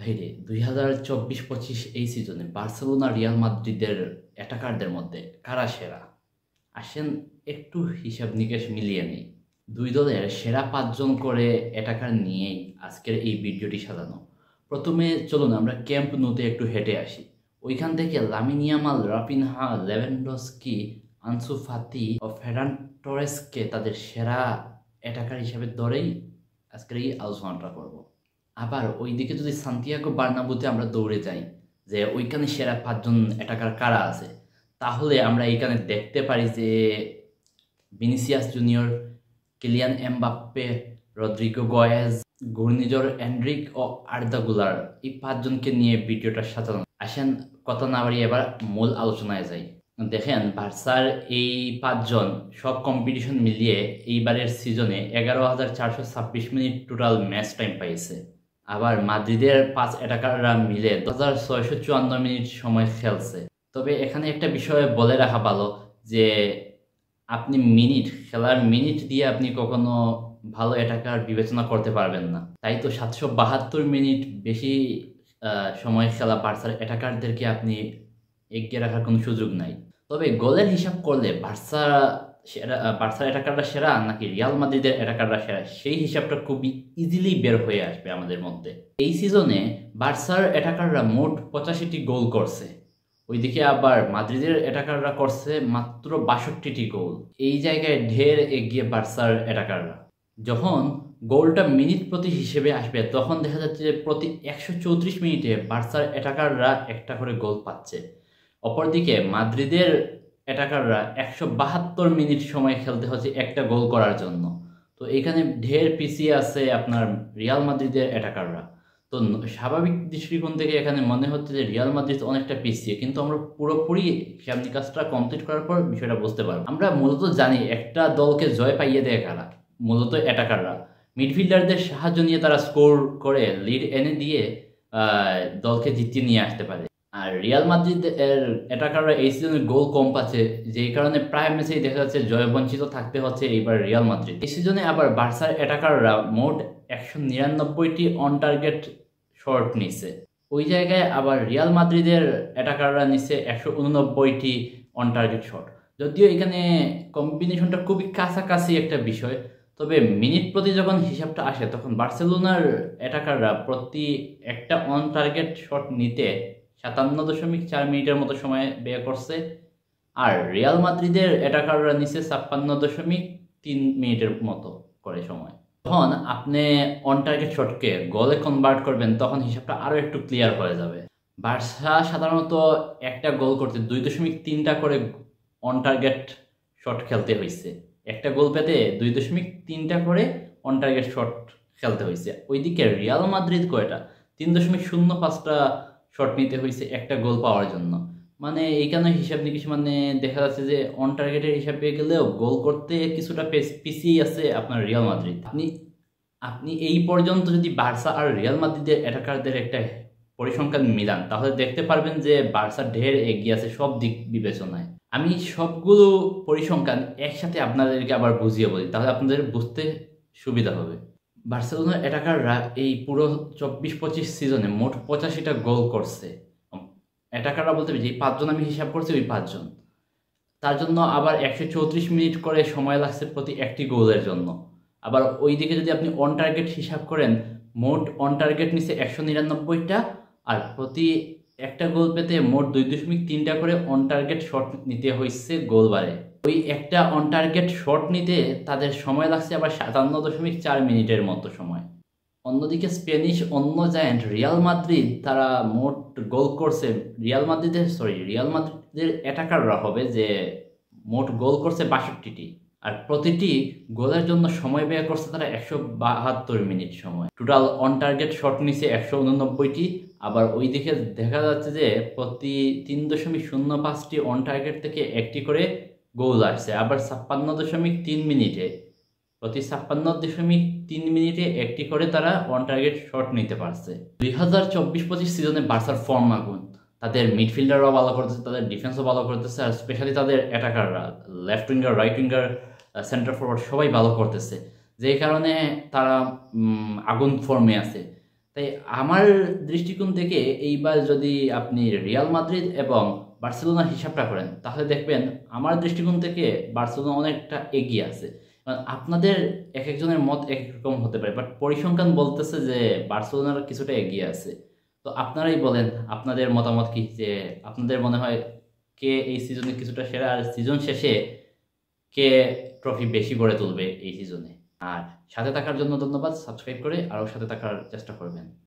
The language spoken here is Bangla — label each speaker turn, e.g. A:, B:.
A: ভাইরে 2024-25 এই সিজনে বার্সেলোনা রিয়াল মাদ্রিদের অ্যাটাকারদের মধ্যে কারা সেরা? আসেন একটু হিসাব নিকেশ মিলিয়ে নিই। দুই দলের সেরা 5 জন করে অ্যাটাকার নিয়েই আজকের এই ভিডিওটি সাজানো। প্রথমে চলুন আমরা ক্যাম্প নুতে একটু হেঁটে আসি। ওইখান থেকে Lamine Yamal, Raphinha, Lewandowski, Ansu Fati ও ফেরান টরেসকে তাদের সেরা অ্যাটাকার হিসেবে ধরেই আজকের এই আলোচনাটা করব। আবার ওইদিকে যদি সান্তিয়াগো বার্নাব্যুতে আমরা দৌড়ে যাই যে ওইখানে সেরা 5 জন অ্যাটাকার কারা আছে, তাহলে আমরা এইখানে দেখতে পারি যে Vinicius Junior, Kylian Mbappe, Rodrygo Goes, ঘূর্ণিঝড় এন্ড্রিক ও আর্দা গুলার, এই 5 জনকে নিয়ে ভিডিওটা সাজানো। আসেন কথা না বাড়িয়ে এবার মূল আলোচনায় যাই। দেখেন বার্সার এই 5 জন সব কম্পিটিশন মিলিয়ে এইবারের সিজনে 11,426 মিনিট টোটাল ম্যাচ টাইম পাইছে। আবার মাদ্রিদের 5 অ্যাটাকাররা মিলে 10,654 মিনিট সময় খেলছে। তবে এখানে একটা বিষয় বলে রাখা ভালো যে আপনি খেলার মিনিট দিয়ে আপনি কখনো ভালো অ্যাটাকার বিবেচনা করতে পারবেন না। তাই তো 772 মিনিট বেশি সময় খেলা বার্সার অ্যাটাকারদেরকে আপনি এগিয়ে রাখার কোনো সুযোগ নাই। তবে গোলের হিসাব করলে বার্সার অ্যাটাকাররা সেরা নাকি রিয়াল মাদ্রিদের অ্যাটাকাররা সেরা, সেই হিসাবটা খুবই ইজিলি বের হয়ে আসবে আমাদের মধ্যে। এই সিজনে বার্সার অ্যাটাকাররা মোট 85টি গোল করছে, ওইদিকে আবার মাদ্রিদের অ্যাটাকাররা করছে মাত্র 62টি গোল। এই জায়গায় ঢের এগিয়ে বার্সার অ্যাটাকাররা। যখন গোলটা মিনিট প্রতি হিসেবে আসবে তখন দেখা যাচ্ছে যে প্রতি 134 মিনিটে বার্সার অ্যাটাকাররা একটা করে গোল পাচ্ছে। অপরদিকে মাদ্রিদের অ্যাটাকাররা 172 মিনিট সময় খেলতে হচ্ছে একটা গোল করার জন্য। তো এখানে ঢের পিছিয়ে আছে আপনার রিয়াল মাদ্রিদের অ্যাটাকাররা। তো স্বাভাবিক দৃষ্টিকোণ থেকে এখানে মনে হচ্ছে যে রিয়াল মাদ্রিদ অনেকটা পিছিয়ে, কিন্তু আমরা পুরোপুরি হিসাব নিকাশটা কমপ্লিট করার পর বিষয়টা বুঝতে পারবো। আমরা মূলত জানি একটা দলকে জয় পাইয়ে দেয় কারা, মূলত অ্যাটাকাররা। মিডফিল্ডারদের সাহায্য নিয়ে তারা স্কোর করে লিড এনে দিয়ে দলকে জিতিয়ে নিয়ে আসতে পারে। আর রিয়াল মাদ্রিদ এর অ্যাটাকাররা এই সিজনে গোল কম পাচ্ছে, যেই কারণে প্রায় ম্যাচেই দেখা যাচ্ছে জয়বঞ্চিত থাকতে হচ্ছে এইবার রিয়াল মাদ্রিদ। এই সিজনে আবার বার্সার অ্যাটাকাররা মোট 199টি অন টার্গেট শট নিছে। ওই জায়গায় আবার রিয়াল মাদ্রিদের অ্যাটাকাররা নিচ্ছে 189টি অন টার্গেট শট। যদিও এখানে কম্বিনেশনটা খুবই কাছাকাছি একটা বিষয়, তবে মিনিট প্রতি যখন হিসাবটা আসে তখন বার্সেলোনার অ্যাটাকাররা প্রতি একটা অন টার্গেট শট নিতে 57.4 মিনিটের মতো সময় ব্যয় করছে, আর রিয়াল মাদ্রিদের অ্যাটাকাররা নিচে 56.3 মিনিটের মতো করে সময়। যখন আপনি অন টার্গেট শটকে গোলে কনভার্ট করবেন তখন হিসাবটা আরও একটু ক্লিয়ার হয়ে যাবে। বার্সা সাধারণত একটা গোল করতে 2.3টা করে অন টার্গেট শট খেলতে হয়েছে। একটা গোল পেতে 2.3টা করে অন টার্গেট শট খেলতে হয়েছে। ওইদিকে রিয়াল মাদ্রিদ কয়টা 3.05টা শট নিতে হয়েছে একটা গোল পাওয়ার জন্য। মানে এইখানে হিসাব নিকেশ মানে দেখা যাচ্ছে যে অন টার্গেটের হিসাবে গেলেও গোল করতে কিছুটা পিছিয়ে আছে আপনার রিয়াল মাদ্রিদ। আপনি এই পর্যন্ত যদি বার্সা আর রিয়াল মাদ্রিদের অ্যাটাকারদের একটা পরিসংখ্যান মিলান তাহলে দেখতে পারবেন যে বার্সা ঢের এগিয়ে আছে সব দিক বিবেচনায়। আমি সবগুলো পরিসংখ্যান একসাথে আপনাদেরকে আবার বুঝিয়ে বলি, তাহলে আপনাদের বুঝতে সুবিধা হবে। বার্সেলোনার অ্যাটাকাররা এই পুরো 24-25 সিজনে মোট 85টা গোল করছে। অ্যাটাকাররা বলতে যে 5 জন আমি হিসাব করছি ওই 5 জন, তার জন্য আবার 134 মিনিট করে সময় লাগছে প্রতি একটি গোলের জন্য। আবার ওই দিকে যদি আপনি অন টার্গেট হিসাব করেন মোট অন টার্গেট নিচ্ছে 199টা, আর প্রতি একটা গোল পেতে মোট 2.3টা করে অন টার্গেট শট নিতে হয়েছে গোলবারে। ওই একটা অন টার্গেট শট নিতে তাদের সময় লাগছে আবার 57.4 মিনিটের মতো সময়। অন্যদিকে স্প্যানিশ অন্য জায়ান্ট রিয়াল মাদ্রিদ তারা মোট গোল করছে রিয়াল মাদ্রিদের অ্যাটাকাররা হবে যে মোট গোল করছে 62টি, আর প্রতিটি গোলের জন্য সময় ব্যয় করছে তারা 172 মিনিট সময়। টোটাল অন টার্গেট শট নিছে 189টি। আবার ওই দিকে দেখা যাচ্ছে যে প্রতি 3.05টি অন টার্গেট থেকে একটি করে গোল আসছে। আবার 56.3 মিনিটে প্রতি 56.3 মিনিটে একটি করে তারা অন টার্গেট শট নিতে পারছে। 2024-25 সিজনে বার্সার ফর্ম আগুন। তাদের মিডফিল্ডাররাও ভালো করতেছে, তাদের ডিফেন্সও ভালো করতেছে, আর স্পেশালি তাদের অ্যাটাকাররা left winger, right winger, centre forward সবাই ভালো করতেছে, যেই কারণে তারা আগুন ফর্মে আছে। তাই আমার দৃষ্টিকোণ থেকে এইবার যদি আপনি রিয়াল মাদ্রিদ এবং বার্সেলোনার হিসাবটা করেন তাহলে দেখবেন আমার দৃষ্টিকোণ থেকে বার্সেলোনা অনেকটা এগিয়ে আছে। কারণ আপনাদের এক একজনের মত এক এক রকম হতে পারে, বাট পরিসংখ্যান বলতেছে যে বার্সেলোনার কিছুটা এগিয়ে আছে। তো আপনারাই বলেন আপনাদের মতামত কি, যে আপনাদের মনে হয় কে এই সিজনে কিছুটা সেরা, আর সিজন শেষে কে ট্রফি বেশি করে তুলবে এই সিজনে। আর সাথে থাকার জন্য ধন্যবাদ। সাবস্ক্রাইব করে আরও সাথে থাকার চেষ্টা করবেন।